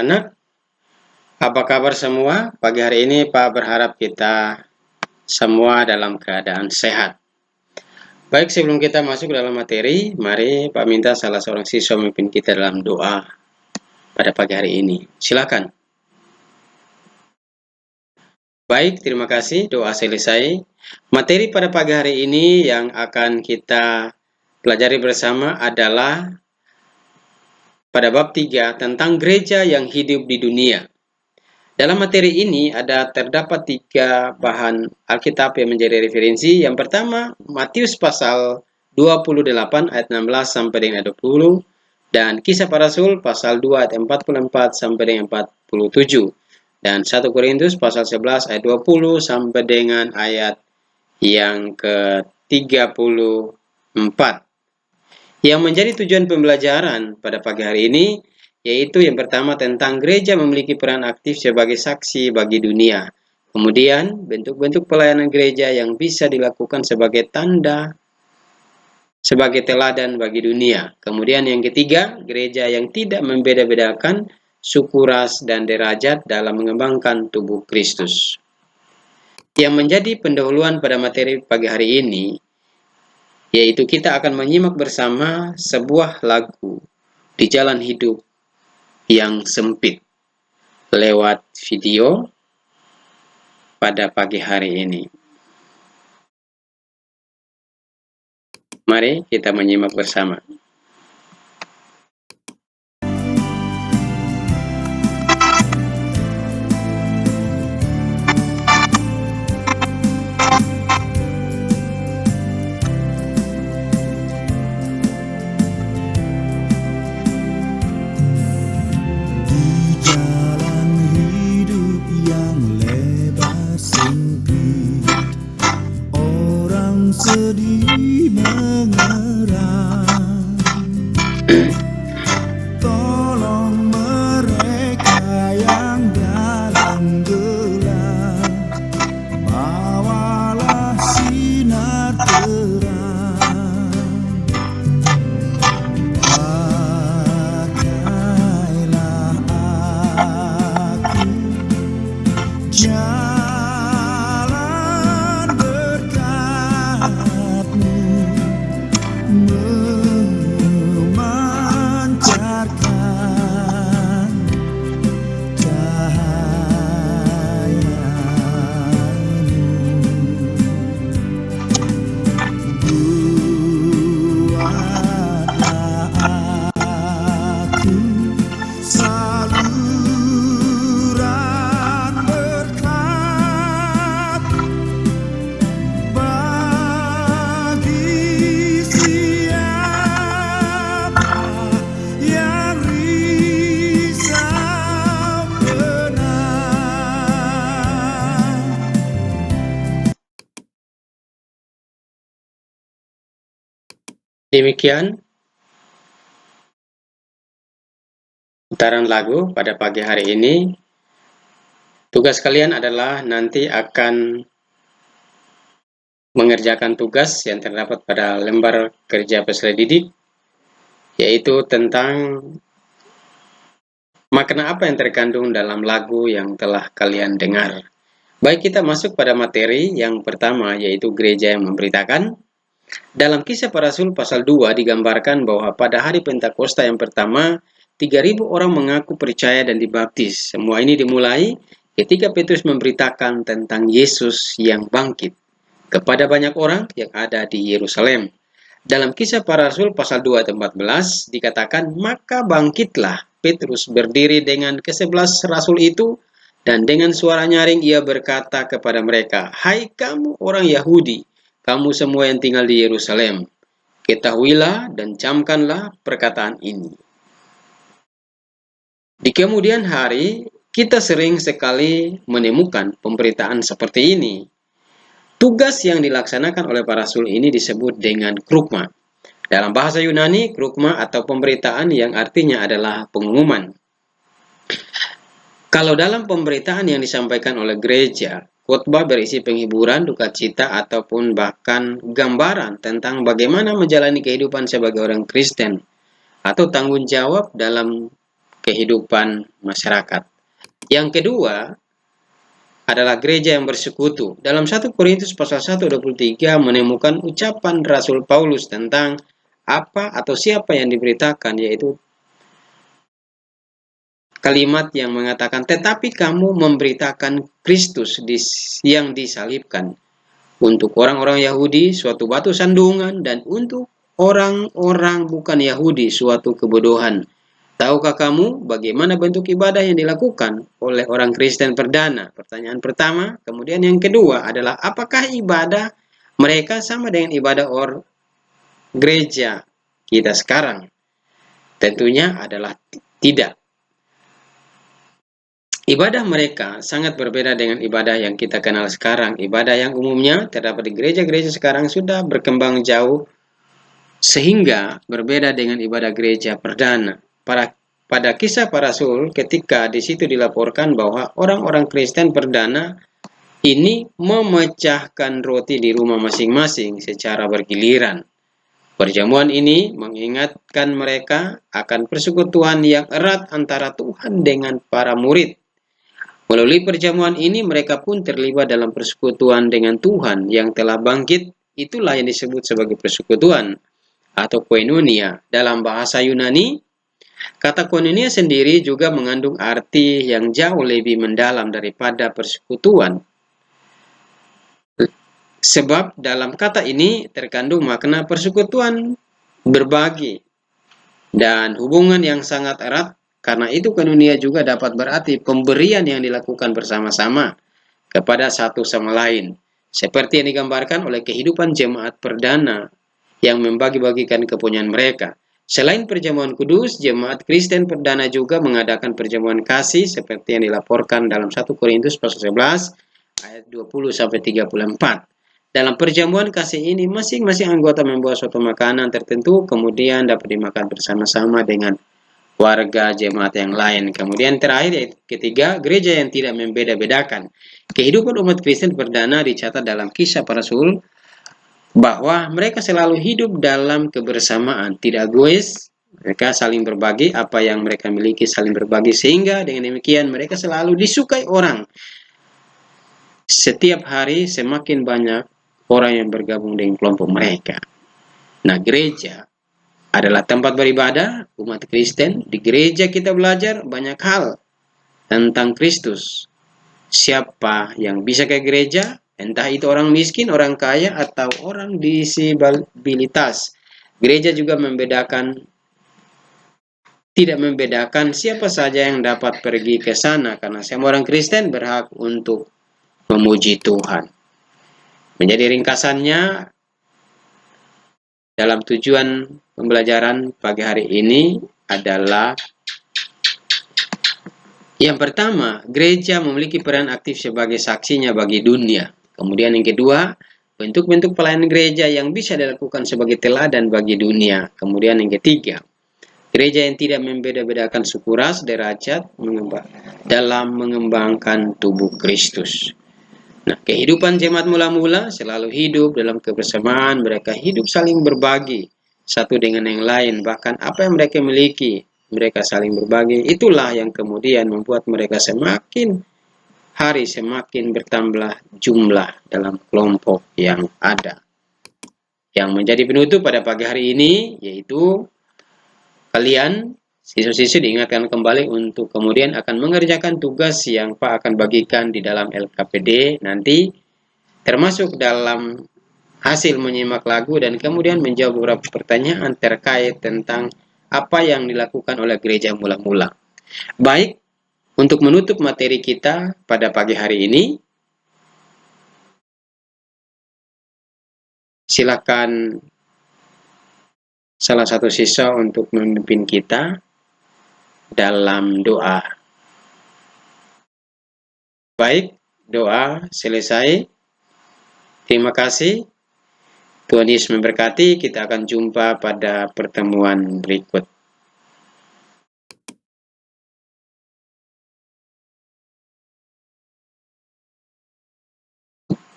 anak, apa kabar semua? Pagi hari ini Pak berharap kita semua dalam keadaan sehat. Baik, sebelum kita masuk dalam materi, mari Pak minta salah seorang siswa memimpin kita dalam doa pada pagi hari ini. Silakan. Baik, terima kasih. Doa selesai. Materi pada pagi hari ini yang akan kita pelajari bersama adalah pada bab 3 tentang gereja yang hidup di dunia. Dalam materi ini terdapat 3 bahan Alkitab yang menjadi referensi. Yang pertama, Matius pasal 28 ayat 16 sampai dengan 20 dan Kisah Para Rasul pasal 2 ayat 44 sampai dengan 47 dan 1 Korintus pasal 11 ayat 20 sampai dengan ayat yang ke-34. Yang menjadi tujuan pembelajaran pada pagi hari ini yaitu yang pertama tentang gereja memiliki peran aktif sebagai saksi bagi dunia. Kemudian bentuk-bentuk pelayanan gereja yang bisa dilakukan sebagai tanda, sebagai teladan bagi dunia. Kemudian yang ketiga, gereja yang tidak membeda-bedakan suku, ras, dan derajat dalam mengembangkan tubuh Kristus. Yang menjadi pendahuluan pada materi pagi hari ini yaitu kita akan menyimak bersama sebuah lagu di jalan hidup yang sempit lewat video pada pagi hari ini. Mari kita menyimak bersama. Sedih mengerang, tolong mereka yang dalam gelap, bawalah sinar terang, pakailah aku memancarkan cahayamu. Buatlah aku saluran berkat bagi siapa yang risau benar. Demikian putaran lagu pada pagi hari ini. Tugas kalian adalah nanti akan mengerjakan tugas yang terdapat pada lembar kerja peserta didik, yaitu tentang makna apa yang terkandung dalam lagu yang telah kalian dengar. Baik, kita masuk pada materi yang pertama, yaitu gereja yang memberitakan. Dalam Kisah Para Rasul pasal 2 digambarkan bahwa pada hari Pentakosta yang pertama, 3.000 orang mengaku percaya dan dibaptis. Semua ini dimulai ketika Petrus memberitakan tentang Yesus yang bangkit kepada banyak orang yang ada di Yerusalem. Dalam Kisah Para Rasul pasal 2 ayat 14 dikatakan, maka bangkitlah Petrus berdiri dengan ke-11 rasul itu, dan dengan suara nyaring ia berkata kepada mereka, hai kamu orang Yahudi, kamu semua yang tinggal di Yerusalem, ketahuilah dan camkanlah perkataan ini. Di kemudian hari, kita sering sekali menemukan pemberitaan seperti ini. Tugas yang dilaksanakan oleh para rasul ini disebut dengan krugma. Dalam bahasa Yunani, krugma atau pemberitaan yang artinya adalah pengumuman. Kalau dalam pemberitaan yang disampaikan oleh gereja, khotbah berisi penghiburan, duka cita, ataupun bahkan gambaran tentang bagaimana menjalani kehidupan sebagai orang Kristen, atau tanggung jawab dalam kehidupan masyarakat. Yang kedua adalah gereja yang bersekutu. Dalam 1 Korintus pasal 1:23 menemukan ucapan Rasul Paulus tentang apa atau siapa yang diberitakan, yaitu kalimat yang mengatakan, tetapi kamu memberitakan Kristus yang disalibkan. Untuk orang-orang Yahudi suatu batu sandungan, dan untuk orang-orang bukan Yahudi suatu kebodohan. Tahukah kamu bagaimana bentuk ibadah yang dilakukan oleh orang Kristen perdana? Pertanyaan pertama. Kemudian yang kedua adalah, apakah ibadah mereka sama dengan ibadah gereja kita sekarang? Tentunya adalah tidak. Ibadah mereka sangat berbeda dengan ibadah yang kita kenal sekarang. Ibadah yang umumnya terdapat di gereja-gereja sekarang sudah berkembang jauh sehingga berbeda dengan ibadah gereja perdana. Pada Kisah Para Rasul, ketika di situ dilaporkan bahwa orang-orang Kristen perdana ini memecahkan roti di rumah masing-masing secara bergiliran. Perjamuan ini mengingatkan mereka akan persekutuan yang erat antara Tuhan dengan para murid. Melalui perjamuan ini mereka pun terlibat dalam persekutuan dengan Tuhan yang telah bangkit. Itulah yang disebut sebagai persekutuan atau koinonia. Dalam bahasa Yunani, kata koinonia sendiri juga mengandung arti yang jauh lebih mendalam daripada persekutuan. Sebab dalam kata ini terkandung makna persekutuan berbagi dan hubungan yang sangat erat. Karena itu koinonia juga dapat berarti pemberian yang dilakukan bersama-sama kepada satu sama lain. Seperti yang digambarkan oleh kehidupan jemaat perdana yang membagi-bagikan kepunyaan mereka. Selain perjamuan kudus, jemaat Kristen perdana juga mengadakan perjamuan kasih seperti yang dilaporkan dalam 1 Korintus pasal 11 ayat 20-34. Dalam perjamuan kasih ini, masing-masing anggota membawa suatu makanan tertentu, kemudian dapat dimakan bersama-sama dengan warga jemaat yang lain. Kemudian terakhir, yaitu ketiga, gereja yang tidak membeda-bedakan. Kehidupan umat Kristen perdana dicatat dalam Kisah Para Rasul bahwa mereka selalu hidup dalam kebersamaan, tidak egois. Mereka saling berbagi apa yang mereka miliki, saling berbagi, sehingga dengan demikian mereka selalu disukai orang. Setiap hari semakin banyak orang yang bergabung dengan kelompok mereka. Nah, gereja adalah tempat beribadah umat Kristen. Di gereja kita belajar banyak hal tentang Kristus. Siapa yang bisa ke gereja, entah itu orang miskin, orang kaya, atau orang disabilitas. Gereja juga tidak membedakan siapa saja yang dapat pergi ke sana, karena semua orang Kristen berhak untuk memuji Tuhan. Menjadi ringkasannya, dalam tujuan pembelajaran pagi hari ini adalah, yang pertama, gereja memiliki peran aktif sebagai saksinya bagi dunia. Kemudian yang kedua, bentuk-bentuk pelayanan gereja yang bisa dilakukan sebagai teladan bagi dunia. Kemudian yang ketiga, gereja yang tidak membeda-bedakan suku, ras, derajat dalam mengembangkan tubuh Kristus. Nah, kehidupan jemaat mula-mula selalu hidup dalam kebersamaan. Mereka hidup saling berbagi satu dengan yang lain. Bahkan apa yang mereka miliki, mereka saling berbagi. Itulah yang kemudian membuat mereka semakin hari semakin bertambah jumlah dalam kelompok yang ada. Yang menjadi penutup pada pagi hari ini, yaitu kalian siswa-siswi diingatkan kembali untuk kemudian akan mengerjakan tugas yang Pak akan bagikan di dalam LKPD nanti, termasuk dalam hasil menyimak lagu dan kemudian menjawab beberapa pertanyaan terkait tentang apa yang dilakukan oleh gereja mula-mula. Baik, untuk menutup materi kita pada pagi hari ini, silakan salah satu siswa untuk memimpin kita dalam doa. Baik, doa selesai. Terima kasih. Tuhan Yesus memberkati. Kita akan jumpa pada pertemuan berikut.